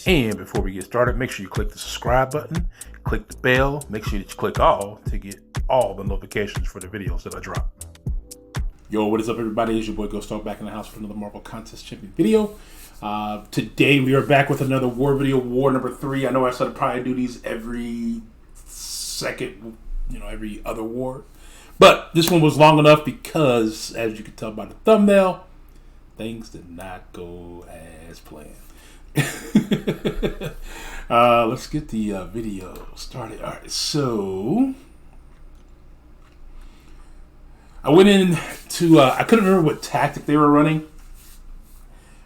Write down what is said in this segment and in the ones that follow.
And before we get started, make sure you click the subscribe button, click the bell, make sure that you click all to get all the notifications for the videos that I drop. Yo, what is up, everybody? It's your boy Ghostdog back in the house for another Marvel Contest Champion video. Today we are back with another war video, war number 3. I know I said I'd probably do these every second, every other war. But this one was long enough because, as you can tell by the thumbnail, things did not go as planned. Let's get the video started. All right, so I went into I couldn't remember what tactic they were running,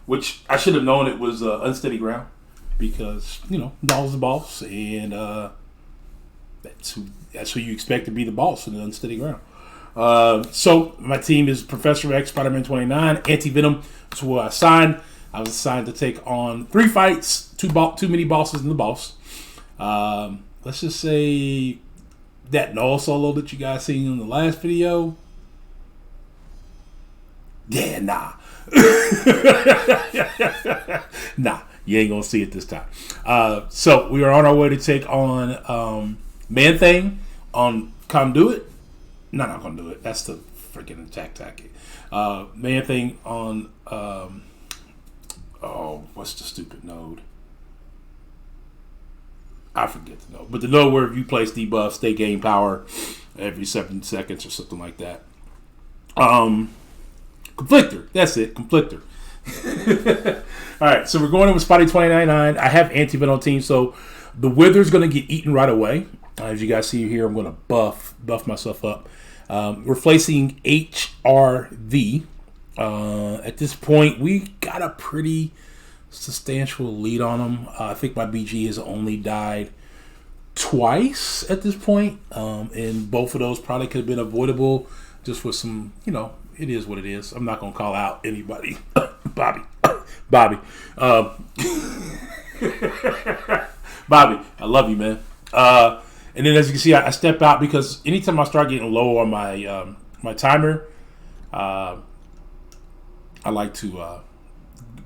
which I should have known it was unsteady ground because Nall's the boss, and that's who you expect to be the boss in the unsteady ground. So my team is Professor X, Spider-Man 29, Anti-Venom. That's who I assigned. I was assigned to take on 3 fights, two mini bosses and the boss. Let's just say that Null solo that you guys seen in the last video. Yeah, nah. Nah, you ain't gonna see it this time. So we are on our way to take on Man-Thing on Conduit. No, not Conduit. That's the freaking attack tactic. Man-Thing on what's the stupid node? I forget the node. But the node where if you place debuffs, they gain power every 7 seconds or something like that. Conflictor. That's it. Conflictor. Alright, so we're going in with Spotty 2099. I have Anti-Venom on team, so the Wither's going to get eaten right away. As you guys see here, I'm going to buff myself up. We're facing HRV. At this point, we got a pretty substantial lead on them. I think my BG has only died twice at this point, and both of those probably could have been avoidable just with some, it is what it is. I'm not going to call out anybody. Bobby. Bobby, I love you, man. And then as you can see, I step out because anytime I start getting low on my my timer, I like to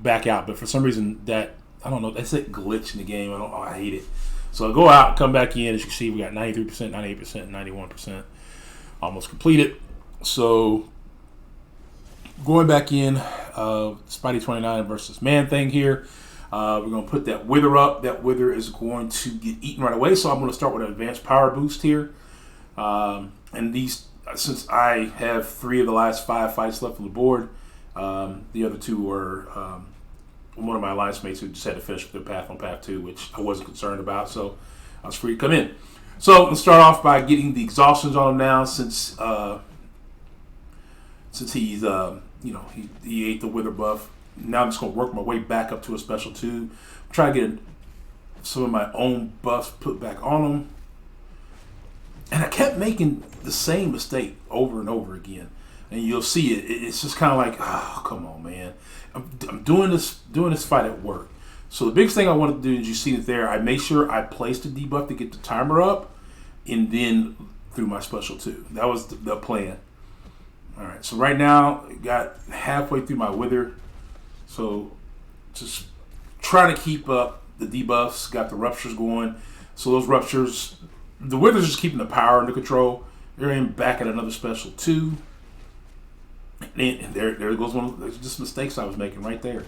back out. But for some reason, I don't know, that's a glitch in the game. I hate it. So I go out, come back in. As you can see, we got 93%, 98%, 91%, almost completed. So going back in, Spidey 29 versus Man-Thing here. We're going to put that Wither up. That Wither is going to get eaten right away. So I'm going to start with an advanced power boost here. And these, since I have 3 of the last 5 fights left on the board, the other 2 were one of my alliance mates who just had to finish their path on path 2, which I wasn't concerned about. So I was free to come in. So let's start off by getting the exhaustions on him now, since he's he ate the Wither buff. Now I'm just going to work my way back up to a special 2. Try to get some of my own buffs put back on him. And I kept making the same mistake over and over again. And you'll see it. It's just kind of like, oh, come on, man. I'm doing this fight at work. So the biggest thing I wanted to do is, you see it there, I make sure I placed the debuff to get the timer up, and then through my special 2. That was the plan. All right, so right now, got halfway through my Wither. So just trying to keep up the debuffs, got the ruptures going. So those ruptures, the Wither's just keeping the power under control. They're in back at another special 2. And there goes one of the just mistakes I was making right there.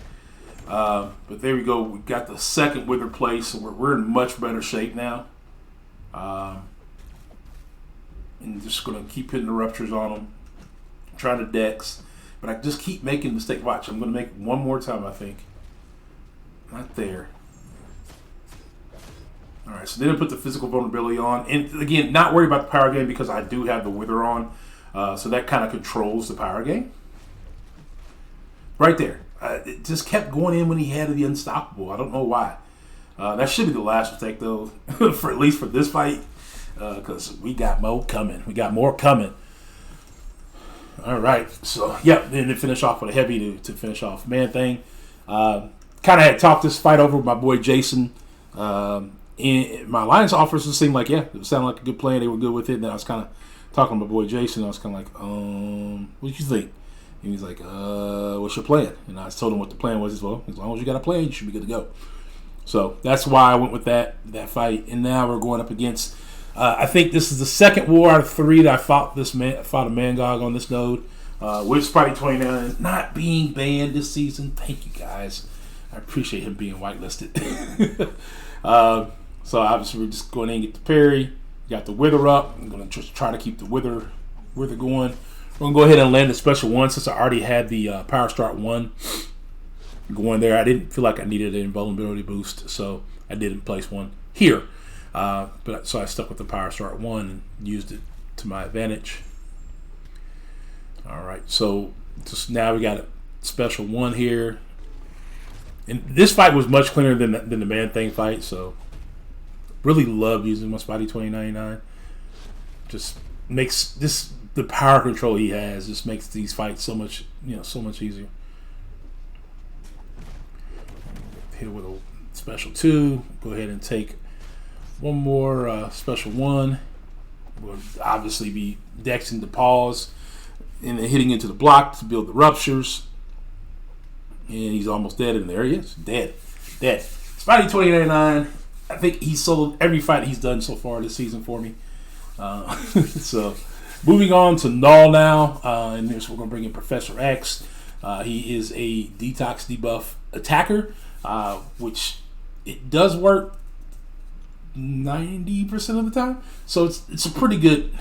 But there we go. We got the second Wither place, so we're in much better shape now. And just going to keep hitting the ruptures on them. Trying to dex. But I just keep making mistakes. Watch, I'm going to make one more time, I think. Not there. All right, so then I put the physical vulnerability on. And again, not worried about the power gain because I do have the Wither on. So that kind of controls the power gain. Right there. It just kept going in when he had the unstoppable. I don't know why. That should be the last mistake, though, for at least for this fight. Because we got more coming. We got more coming. All right, so then to finish off with a heavy to finish off Man-Thing. Kind of had talked this fight over with my boy Jason. And my alliance officers seemed like, it sounded like a good plan. They were good with it. And then I was kind of talking to my boy Jason. I was kind of like, what you think? And he's like, what's your plan? And I told him what the plan was as well. As long as you got a plan, you should be good to go. So that's why I went with that fight. And now we're going up against, I think this is the second war out of 3 that I fought a Mangog on this node. With Spidey 29 not being banned this season. Thank you guys. I appreciate him being whitelisted. So obviously we're just going in and get the parry. Got the wither up. I'm going to just try to keep the wither going. We're going to go ahead and land the special 1 since I already had the Power Start 1 going there. I didn't feel like I needed an invulnerability boost, so I didn't place one here. But so I stuck with the Power Start 1 and used it to my advantage. All right, so just now we got a special 1 here. And this fight was much cleaner than the Man-Thing fight, so really love using my Spidey 2099. Just makes the power control he has just makes these fights so much easier. Hit it with a special 2. Go ahead and take one more special 1. Will obviously be dexing the pause and then hitting into the block to build the ruptures. And he's almost dead, and there he is. Dead. Spidey 2099. I think he sold every fight he's done so far this season for me. So, moving on to Null now. And here's we're going to bring in Professor X. He is a detox debuff attacker, which it does work 90% of the time. So it's a pretty good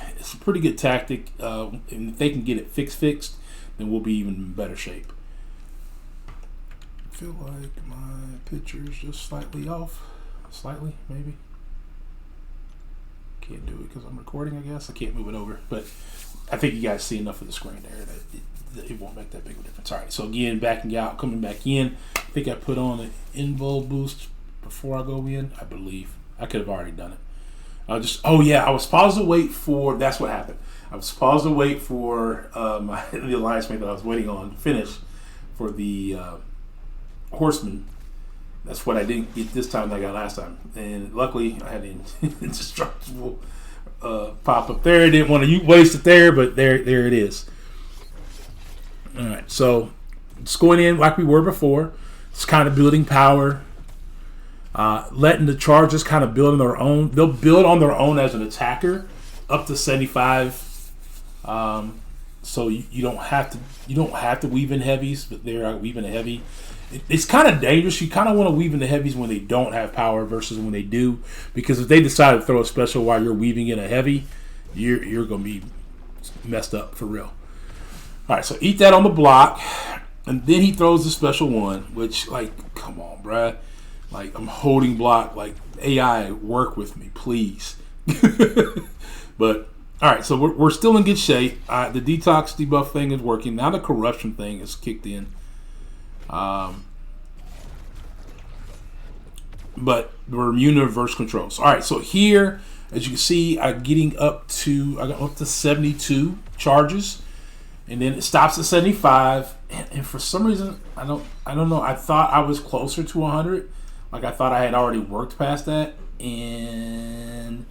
tactic. And if they can get it fixed, then we'll be even in better shape. I feel like my picture's just slightly off. Slightly, maybe. Can't do it because I'm recording, I guess. I can't move it over. But I think you guys see enough of the screen there that it won't make that big of a difference. All right, so again, backing out, coming back in. I think I put on an invul boost before I go in, I believe. I could have already done it. I was paused to wait for, that's what happened. I was paused to wait for the alliance mate that I was waiting on to finish for the Horseman. That's what I didn't get this time that I got last time. And luckily, I had an indestructible pop up there. I didn't want to waste it there, but there it is. All right, so just going in like we were before. It's kind of building power. Letting the charges kind of build on their own. They'll build on their own as an attacker up to 75. So you don't have to weave in heavies, but they're weaving a heavy. It's kind of dangerous. You kind of want to weave in the heavies when they don't have power versus when they do, because if they decide to throw a special while you're weaving in a heavy, you're going to be messed up for real. All right, so eat that on the block, and then he throws the special 1, which, like, come on, bruh. Like, I'm holding block. Like, AI, work with me, please. But, all right, so we're still in good shape. The detox debuff thing is working. Now the corruption thing is kicked in. But we're immune to reverse controls. All right, so here, as you can see, I got up to 72 charges, and then it stops at 75. And for some reason, I don't know. I thought I was closer to 100. Like, I thought I had already worked past that, and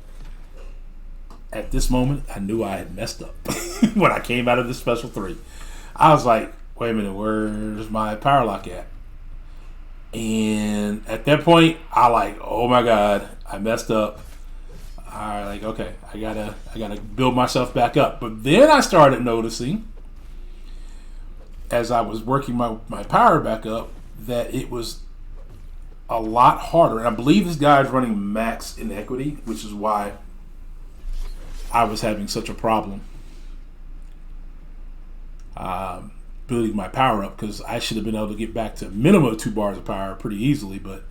at this moment, I knew I had messed up when I came out of the special 3. I was like, wait a minute, where's my power lock at? And at that point, I like, oh my God, I messed up. I like, okay, I gotta build myself back up. But then I started noticing, as I was working my power back up, that it was a lot harder. And I believe this guy is running max inequity, which is why I was having such a problem building my power up, because I should have been able to get back to a minimum of 2 bars of power pretty easily, but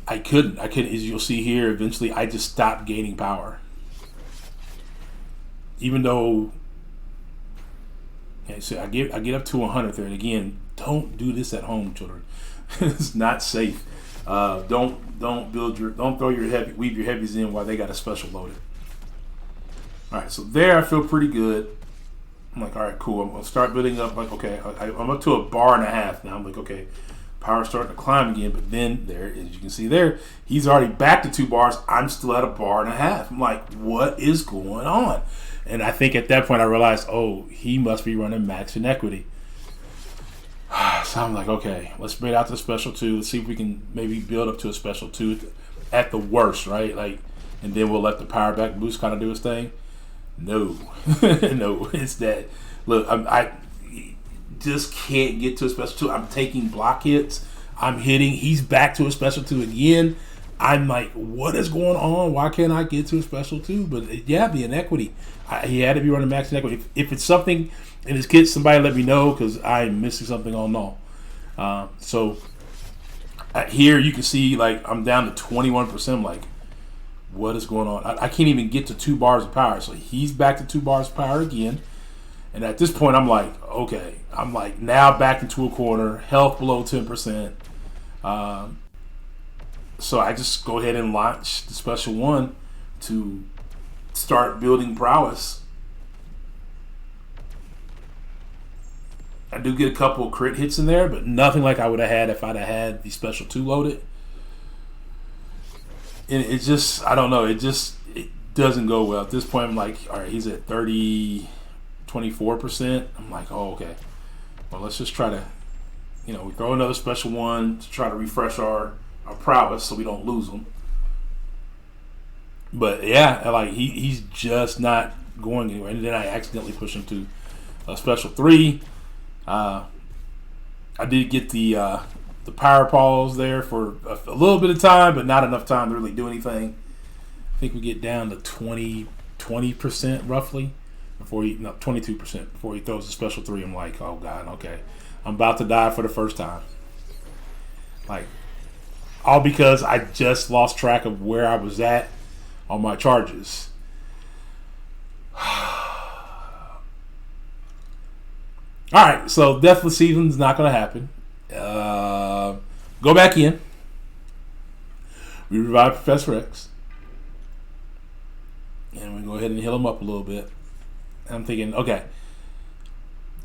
I couldn't. As you'll see here, eventually I just stopped gaining power. Even though, so I get up to 100 there, and again, don't do this at home, children. It's not safe. Don't weave your heavies in while they got a special loaded. All right, so there I feel pretty good. I'm like, all right, cool. I'm gonna start building up. Like, okay, I'm up to 1.5 bars now. I'm like, okay, power's starting to climb again. But then there, as you can see there, he's already back to 2 bars. I'm still at 1.5 bars. I'm like, what is going on? And I think at that point I realized, oh, he must be running max inequity. So I'm like, okay, let's bring it out to a special 2. Let's see if we can maybe build up to a special 2 at the worst, right? Like, and then we'll let the power back boost kind of do its thing. No, no, it's that. Look, I just can't get to a special 2. I'm taking block hits. I'm hitting. He's back to a special 2 again. I'm like, what is going on? Why can't I get to a special 2? But yeah, the inequity. He had to be running max inequity. If it's something in his kit, somebody let me know because I'm missing something on null. So here you can see, like, I'm down to 21%. I'm like, what is going on? I can't even get to 2 bars of power. So he's back to 2 bars of power again. And at this point, I'm like, okay. I'm like, now back into a corner. Health below 10%. So I just go ahead and launch the special 1 to start building prowess. I do get a couple of crit hits in there, but nothing like I would have had if I'd have had the special 2 loaded. And it just, I don't know, it doesn't go well. At this point, I'm like, all right, he's at 24%. I'm like, oh, okay. Well, let's just try to, we throw another special 1 to try to refresh our prowess so we don't lose him. But yeah, like he's just not going anywhere. And then I accidentally push him to a special 3. I did get the power pause there for a little bit of time, but not enough time to really do anything. I think we get down to 20% roughly before 22% before he throws the special 3. I'm like, oh God, okay, I'm about to die for the first time. Like, all because I just lost track of where I was at on my charges. All right, so Deathless Season's not going to happen. Go back in. We revive Professor X. And we go ahead and heal him up a little bit. And I'm thinking, okay,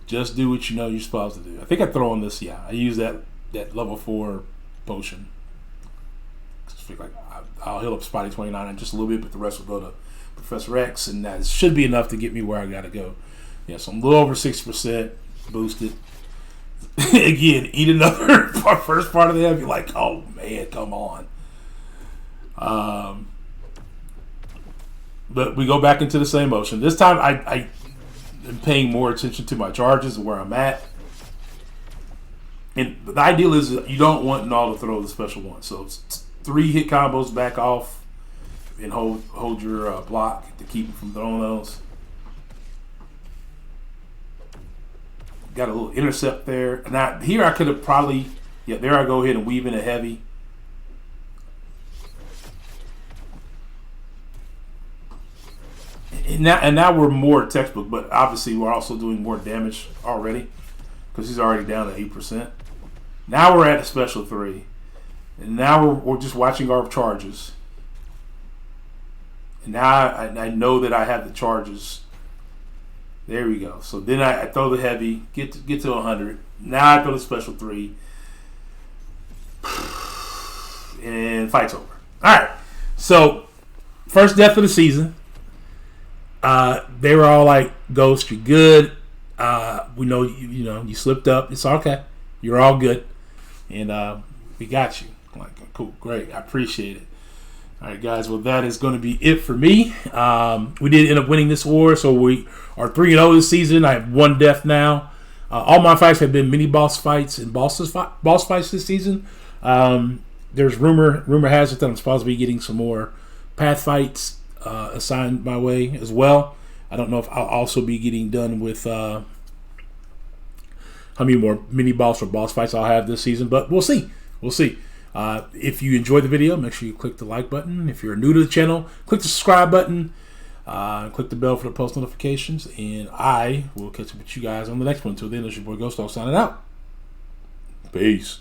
just do what you know you're supposed to do. I think I throw on this, I use that level 4 potion. I feel like I'll heal up Spotty 29 in just a little bit, but the rest will go to Professor X, and that should be enough to get me where I got to go. Yeah, so I'm a little over 6% boosted. Again, eat another first part of the heavy, like, oh man, come on. But we go back into the same motion. This time I am paying more attention to my charges and where I'm at. And the ideal is you don't want Null to throw the special 1. So it's 3 hit combos, back off, and hold your block to keep him from throwing those. Got a little intercept there. Now here I could have probably, there I go ahead and weave in a heavy. And now we're more textbook, but obviously we're also doing more damage already because he's already down to 8%. Now we're at a special 3. And now we're just watching our charges. And now I know that I have the charges. There we go. So then I throw the heavy, get to 100. Now I throw the special 3. And fight's over. Alright. So, first death of the season. They were all like, Ghost, you're good. We know you slipped up. It's okay. You're all good. And we got you. I'm like, cool, great. I appreciate it. All right, guys. Well, that is going to be it for me. We did end up winning this war, so we are 3-0 this season. I have 1 death now. All my fights have been mini boss fights and boss fights this season. There's rumor has it that I'm supposed to be getting some more path fights assigned my way as well. I don't know if I'll also be getting done with how many more mini boss or boss fights I'll have this season, but we'll see. We'll see. If you enjoyed the video, make sure you click the like button. If you're new to the channel, click the subscribe button. Click the bell for the post notifications. And I will catch up with you guys on the next one. Until then, it's your boy Ghostdog signing out. Peace.